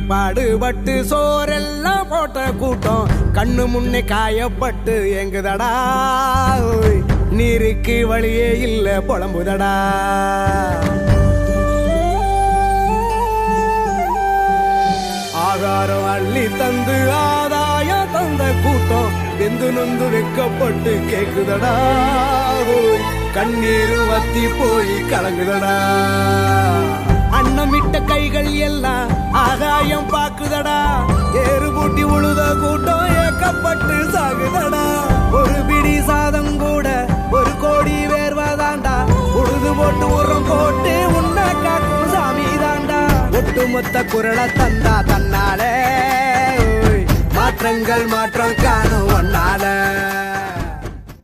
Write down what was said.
பாடுபட்டு சோரெல்லாம் போட்ட கூட்டம் கண்ணு முன்னே காயப்பட்டு எங்குதடா நீருக்கு வழியே இல்ல புலம்புதடா. ஆகாரம் அள்ளி தந்து ஆதாயம் தந்த கூட்டம் வெந்து நொந்து வெக்கப்பட்டு கேக்குதடா கண்ணீர் வத்தி போய் கலங்குதடா. அன்னமிட்ட கைகள் எல்லாம் ஆகாயம் பாக்குதடா ஏறு பூட்டி உழுத கூட்டம் ஏக்கப்பட்டு சாகுதடா. ஒரு பிடி சாதம் கூட ஒரு கோடி வேர்வாதாண்டா உழுது போட்டு உரம் போட்டு உன்னை காக்கும் சாமி தாண்டா. ஒட்டுமொத்த குரலை தந்தா தன்னாலே மாற்றங்கள் மாற்றம் காணும் ஒன்னால.